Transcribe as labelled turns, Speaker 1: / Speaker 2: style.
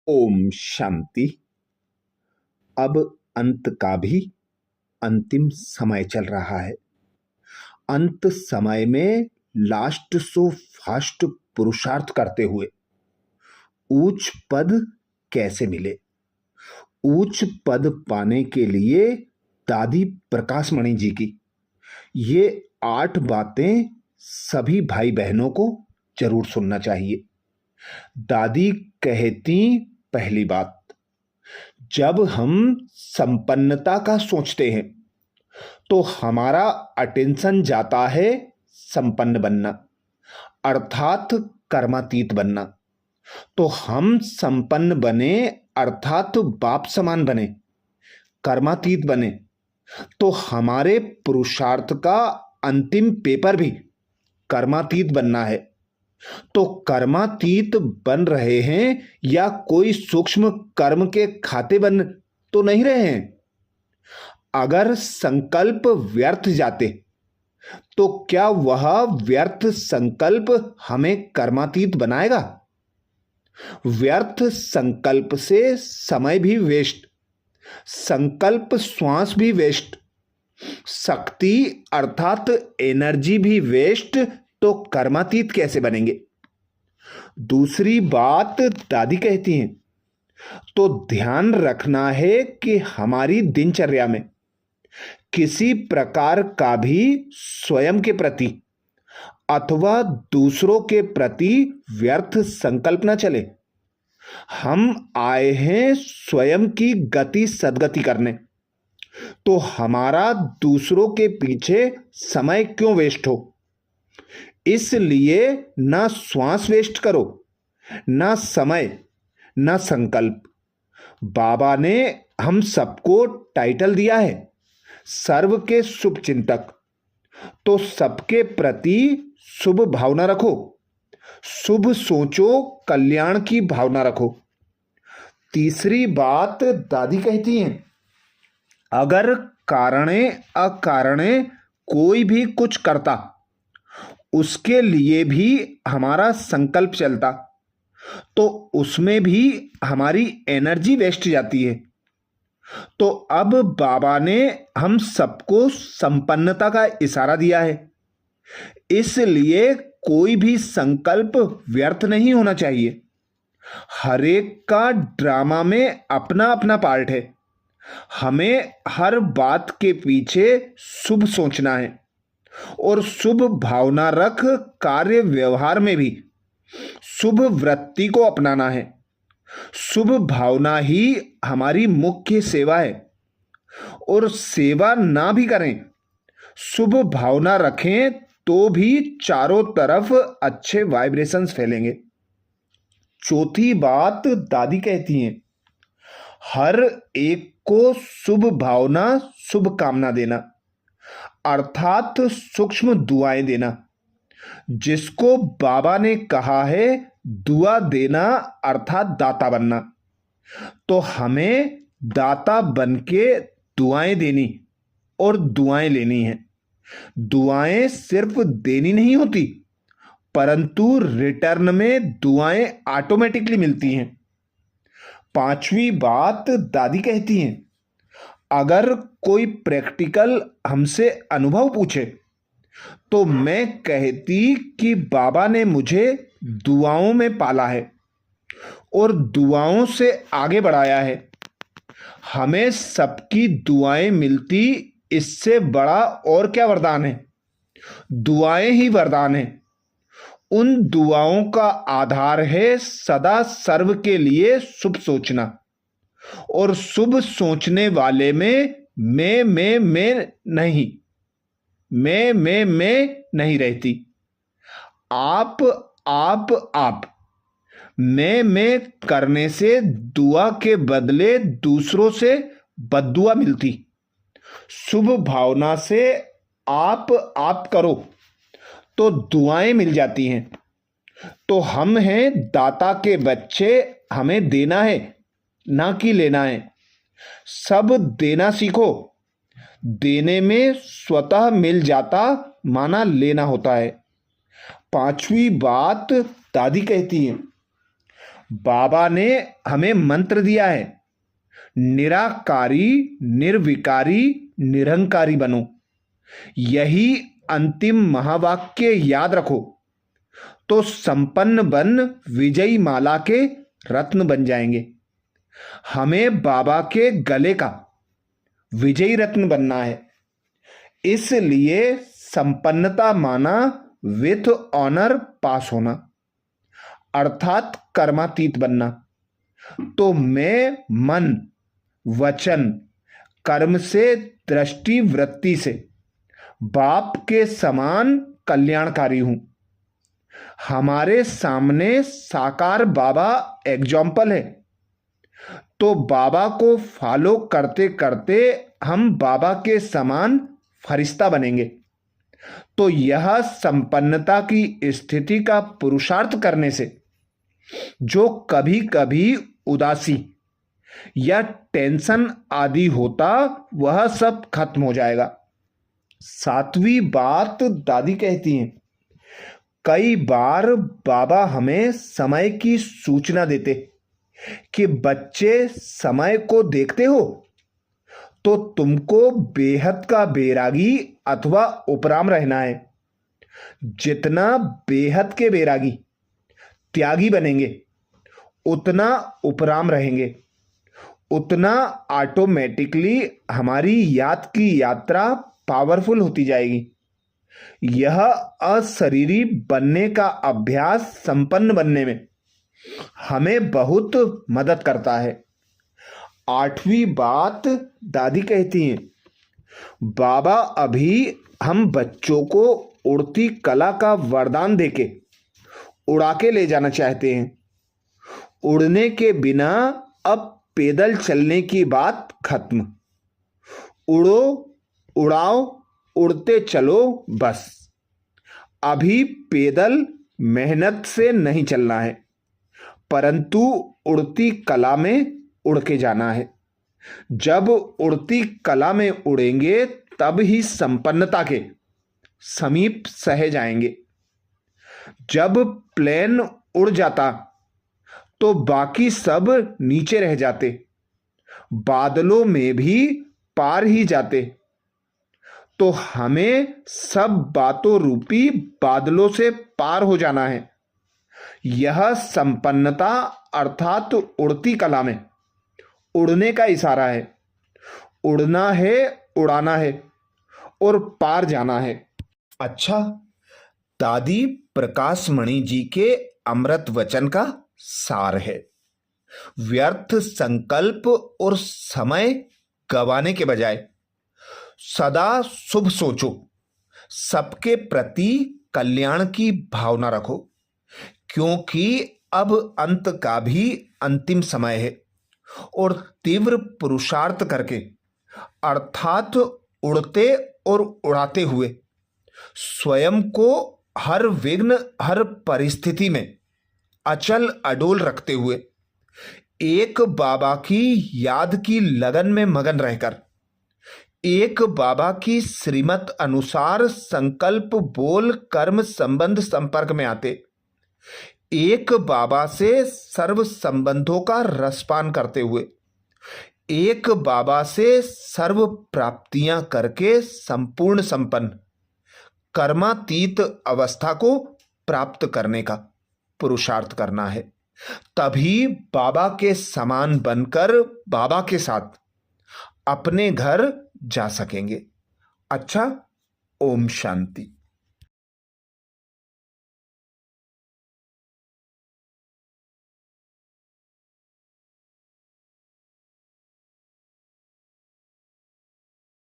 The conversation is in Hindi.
Speaker 1: ओम शांति। अब अंत का भी अंतिम समय चल रहा है। अंत समय में लास्ट सो फास्ट पुरुषार्थ करते हुए उच्च पद कैसे मिले। उच्च पद पाने के लिए दादी प्रकाशमणि जी की ये 8 बातें सभी भाई बहनों को जरूर सुनना चाहिए। दादी कहती, पहली बात, जब हम संपन्नता का सोचते हैं तो हमारा अटेंशन जाता है संपन्न बनना, अर्थात कर्मातीत बनना। तो हम संपन्न बने अर्थात बाप समान बने, कर्मातीत बने, तो हमारे पुरुषार्थ का अंतिम पेपर भी कर्मातीत बनना है। तो कर्मातीत बन रहे हैं या कोई सूक्ष्म कर्म के खाते बन तो नहीं रहे हैं। अगर संकल्प व्यर्थ जाते तो क्या वह व्यर्थ संकल्प हमें कर्मातीत बनाएगा? व्यर्थ संकल्प से समय भी वेस्ट, संकल्प श्वास भी वेस्ट, शक्ति अर्थात एनर्जी भी वेस्ट, तो कर्मातीत कैसे बनेंगे? दूसरी बात दादी कहती हैं, तो ध्यान रखना है कि हमारी दिनचर्या में किसी प्रकार का भी स्वयं के प्रति अथवा दूसरों के प्रति व्यर्थ संकल्प न चले। हम आए हैं स्वयं की गति सद्गति करने, तो हमारा दूसरों के पीछे समय क्यों वेस्ट हो? इसलिए ना श्वास वेस्ट करो, ना समय, ना संकल्प। बाबा ने हम सबको टाइटल दिया है सर्व के शुभ चिंतक, तो सबके प्रति शुभ भावना रखो, शुभ सोचो, कल्याण की भावना रखो। तीसरी बात दादी कहती हैं, अगर कारणे अकारणे कोई भी कुछ करता उसके लिए भी हमारा संकल्प चलता तो उसमें भी हमारी एनर्जी वेस्ट जाती है। तो अब बाबा ने हम सबको संपन्नता का इशारा दिया है, इसलिए कोई भी संकल्प व्यर्थ नहीं होना चाहिए। हर एक का ड्रामा में अपना अपना पार्ट है। हमें हर बात के पीछे शुभ सोचना है और शुभ भावना रख कार्य व्यवहार में भी शुभ वृत्ति को अपनाना है। शुभ भावना ही हमारी मुख्य सेवा है, और सेवा ना भी करें, शुभ भावना रखें तो भी चारों तरफ अच्छे वाइब्रेशंस फैलेंगे। चौथी बात दादी कहती हैं, हर एक को शुभ भावना शुभ कामना देना, अर्थात सूक्ष्म दुआएं देना। जिसको बाबा ने कहा है दुआ देना अर्थात दाता बनना, तो हमें दाता बनके दुआएं देनी और दुआएं लेनी है। दुआएं सिर्फ देनी नहीं होती, परंतु रिटर्न में दुआएं ऑटोमेटिकली मिलती हैं। पांचवी बात दादी कहती हैं, अगर कोई प्रैक्टिकल हमसे अनुभव पूछे तो मैं कहती कि बाबा ने मुझे दुआओं में पाला है और दुआओं से आगे बढ़ाया है। हमें सबकी दुआएं मिलती, इससे बड़ा और क्या वरदान है? दुआएं ही वरदान है। उन दुआओं का आधार है सदा सर्व के लिए शुभ सोचना, और शुभ सोचने वाले में मैं नहीं, मैं नहीं रहती। आप मैं करने से दुआ के बदले दूसरों से बद्दुआ मिलती। शुभ भावना से आप करो तो दुआएं मिल जाती हैं। तो हम हैं दाता के बच्चे, हमें देना है ना कि लेना है। सब देना सीखो, देने में स्वतः मिल जाता माना लेना होता है। पांचवी बात दादी कहती हैं, बाबा ने हमें मंत्र दिया है, निराकारी, निर्विकारी, निरंकारी बनो। यही अंतिम महावाक्य याद रखो तो संपन्न बन विजयी माला के रत्न बन जाएंगे। हमें बाबा के गले का विजयी रत्न बनना है, इसलिए संपन्नता माना विथ ऑनर पास होना, अर्थात कर्मातीत बनना। तो मैं मन, वचन, कर्म से, दृष्टि, वृत्ति से बाप के समान कल्याणकारी हूं। हमारे सामने साकार बाबा एग्जाम्पल है, तो बाबा को फॉलो करते करते हम बाबा के समान फरिश्ता बनेंगे। तो यह संपन्नता की स्थिति का पुरुषार्थ करने से जो कभी कभी उदासी या टेंशन आदि होता, वह सब खत्म हो जाएगा। 7वीं बात दादी कहती हैं, कई बार बाबा हमें समय की सूचना देते कि बच्चे समय को देखते हो तो तुमको बेहद का बैरागी अथवा उपराम रहना है। जितना बेहद के बैरागी त्यागी बनेंगे, उतना उपराम रहेंगे, उतना ऑटोमेटिकली हमारी याद की यात्रा पावरफुल होती जाएगी। यह अशरीरी बनने का अभ्यास संपन्न बनने में हमें बहुत मदद करता है। 8वीं बात दादी कहती हैं, बाबा अभी हम बच्चों को उड़ती कला का वरदान देके उड़ा के ले जाना चाहते हैं। उड़ने के बिना अब पैदल चलने की बात खत्म। उड़ो, उड़ाओ, उड़ते चलो बस। अभी पैदल मेहनत से नहीं चलना है, परंतु उड़ती कला में उड़ के जाना है। जब उड़ती कला में उड़ेंगे तब ही संपन्नता के समीप सहे जाएंगे। जब प्लेन उड़ जाता तो बाकी सब नीचे रह जाते, बादलों में भी पार ही जाते। तो हमें सब बातों रूपी बादलों से पार हो जाना है। यह संपन्नता अर्थात उड़ती कला में उड़ने का इशारा है। उड़ना है, उड़ाना है और पार जाना है। अच्छा, दादी प्रकाश मणि जी के अमृत वचन का सार है, व्यर्थ संकल्प और समय गंवाने के बजाय सदा शुभ सोचो, सबके प्रति कल्याण की भावना रखो, क्योंकि अब अंत का भी अंतिम समय है और तीव्र पुरुषार्थ करके अर्थात उड़ते और उड़ाते हुए स्वयं को हर विघ्न, हर परिस्थिति में अचल अडोल रखते हुए एक बाबा की याद की लगन में मगन रहकर एक बाबा की श्रीमत अनुसार संकल्प बोल कर्म संबंध संपर्क में आते, एक बाबा से सर्व संबंधों का रसपान करते हुए एक बाबा से सर्व प्राप्तियां करके संपूर्ण संपन्न कर्मातीत अवस्था को प्राप्त करने का पुरुषार्थ करना है। तभी बाबा के समान बनकर बाबा के साथ अपने घर जा सकेंगे। अच्छा, ओम शांति।